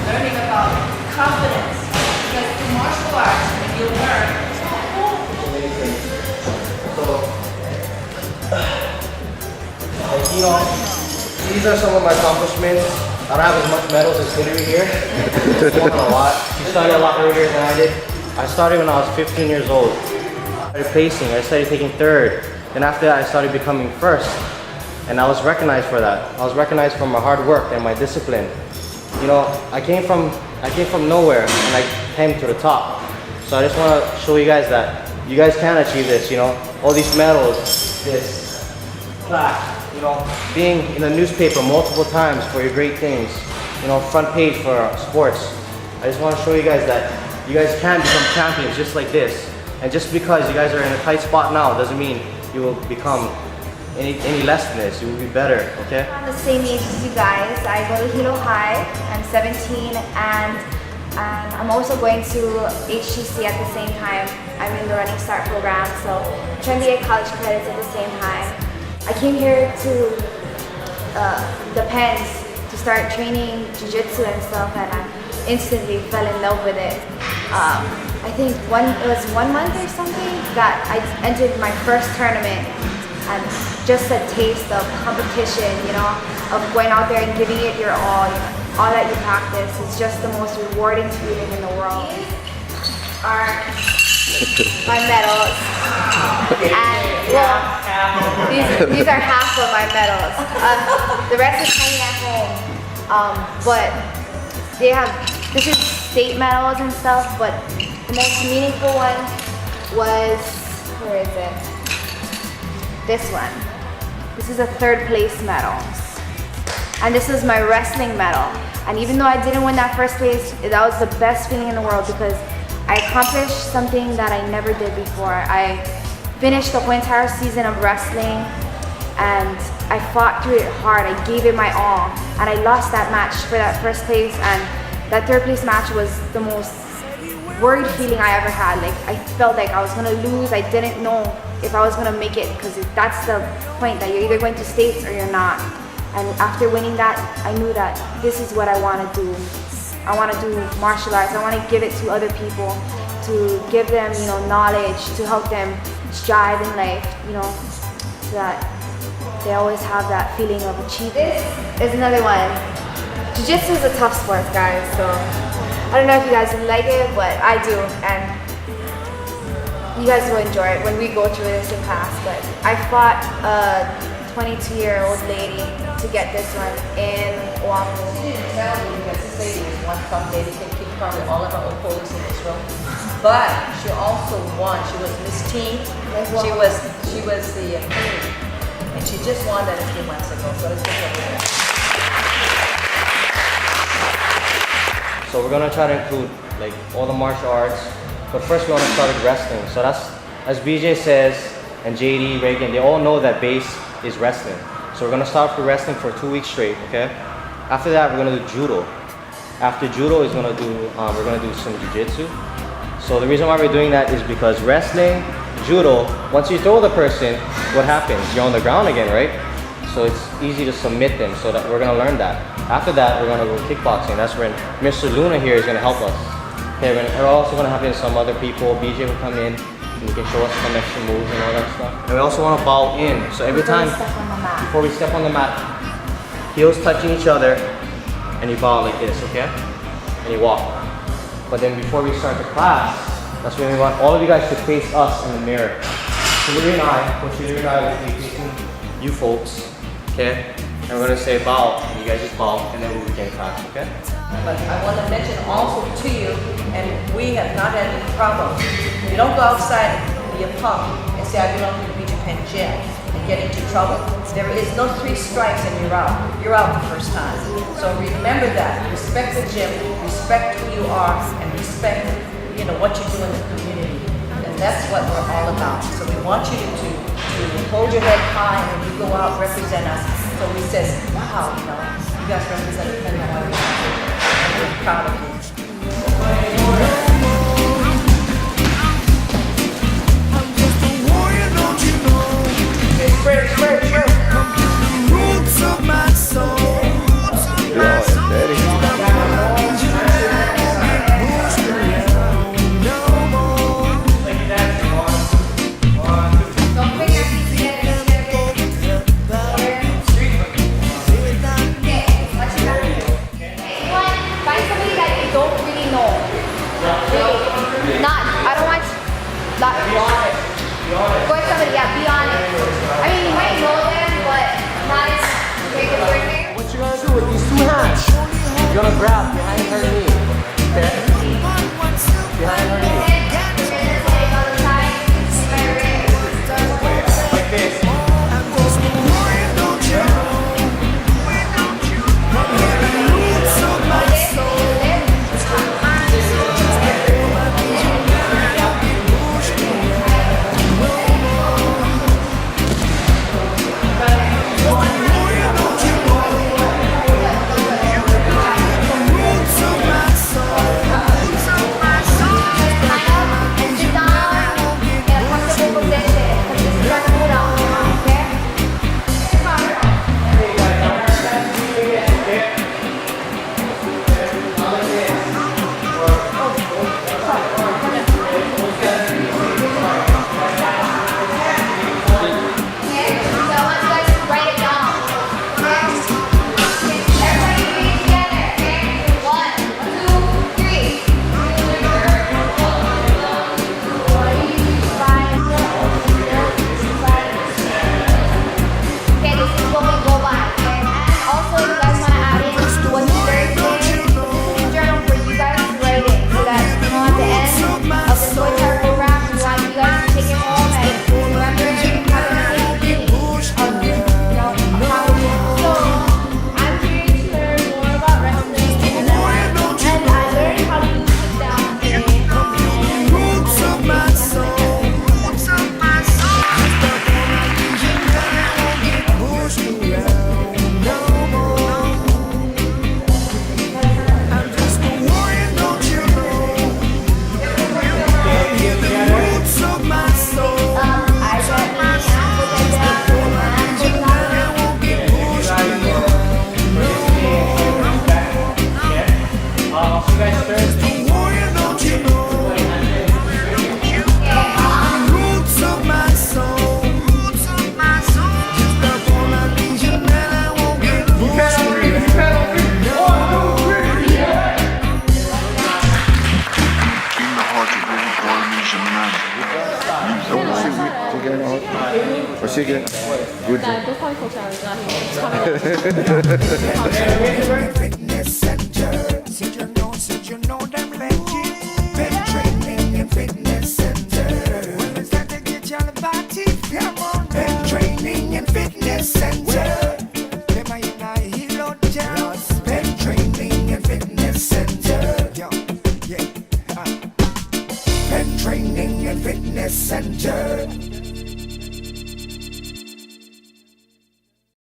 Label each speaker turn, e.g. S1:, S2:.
S1: learning about confidence. Because through martial arts, you learn.
S2: Like, you know, these are some of my accomplishments. I don't have as much medals as Hillary here. She's won a lot. She started a lot earlier than I did. I started when I was 15 years old. I started placing. I started taking third. Then after that, I started becoming first. And I was recognized for that. I was recognized for my hard work and my discipline. You know, I came from nowhere and I came to the top. So I just want to show you guys that you guys can achieve this, you know. All these medals, this plaque, you know, being in the newspaper multiple times for your great things, you know, front page for sports. I just want to show you guys that you guys can become champions just like this. And just because you guys are in a tight spot now doesn't mean you will become any less than this. You will be better, okay?
S3: I'm the same age as you guys. I go to Hilo High. I'm 17 and I'm also going to HTC at the same time. I'm in the Running Start program, so I'm trying to get college credits at the same time. I came here to the PENNs to start training jiu-jitsu and stuff, and I instantly fell in love with it. I think it was 1 month or something that I entered my first tournament, and just a taste of competition, you know, of going out there and giving it your all that you practice. It's just the most rewarding feeling in the world. Are my medals, and well, these are half of my medals. The rest is hanging at home, but they have, this is state medals and stuff, but the most meaningful one was, where is it? This one. This is a 3rd place medal. And this is my wrestling medal. And even though I didn't win that 1st place, that was the best feeling in the world because I accomplished something that I never did before. I finished the whole entire season of wrestling and I fought through it hard. I gave it my all. And I lost that match for that 1st place, and that 3rd place match was the most worried feeling I ever had. Like, I felt like I was gonna lose. I didn't know if I was gonna make it, because that's the point, that you're either going to states or you're not. And after winning that, I knew that this is what I want to do. I want to do martial arts. I want to give it to other people, to give them, you know, knowledge, to help them strive in life, you know, so that they always have that feeling of achievement. This is another one. Jiu-jitsu is a tough sport, guys, so I don't know if you guys like it, but I do, and you guys will enjoy it when we go through this in class. But I fought a 22-year-old lady to get this one in Oahu.
S1: She didn't tell me because this lady was one tough lady. She keep probably all of our opponents in this room. But she also won. She was Miss Teen. She was the queen, and she just won that a few months ago. So let's get over there.
S2: So we're gonna try to include like all the martial arts, but first we want to start with wrestling. So that's, as BJ says, and JD, Reagan, they all know that base is wrestling. So we're gonna start with wrestling for 2 weeks straight, okay? After that, we're gonna do judo. After judo is gonna do, we're gonna do some jiu-jitsu. So the reason why we're doing that is because wrestling, judo, once you throw the person, what happens? You're on the ground again, right? So it's easy to submit them, so that we're gonna learn that. After that, we're gonna go kickboxing. That's when Mr. Luna here is gonna help us. Okay, we're also gonna have in some other people. BJ will come in and he can show us some extra moves and all that stuff. And we also wanna bow in. So every time, before we step on the mat, heels touching each other, and you bow like this, okay? And you walk. But then before we start the class, that's when we want all of you guys to face us in the mirror. Hillary and I, Coach Hillary and I will be facing you folks, okay? And we're gonna say bow, and you guys just bow, and then we'll begin class, okay?
S1: But I want to mention also to you, and we have not had any problems. You don't go outside and be a punk and say, I belong to the Beach Penn gym and get into trouble. There is no 3 strikes and you're out. You're out the first time. So remember that. Respect the gym, respect who you are, and respect, you know, what you do in the community. And that's what we're all about. So we want you to hold your head high and when you go out, represent us. So we says, wow, you know, you guys represent the Penn. We're proud of you.
S4: Roots of my soul.
S2: gonna grab behind her knee. Okay? Behind her knee. Like this.
S4: What's she get? Good.
S5: Fitness center. Did you know them legend? Pen training and fitness center. Well, it's time to get your body. Come on, pen training and fitness center. Them are in a hero jazz. Pen training and fitness center. Yo, yeah. Pen training and fitness center.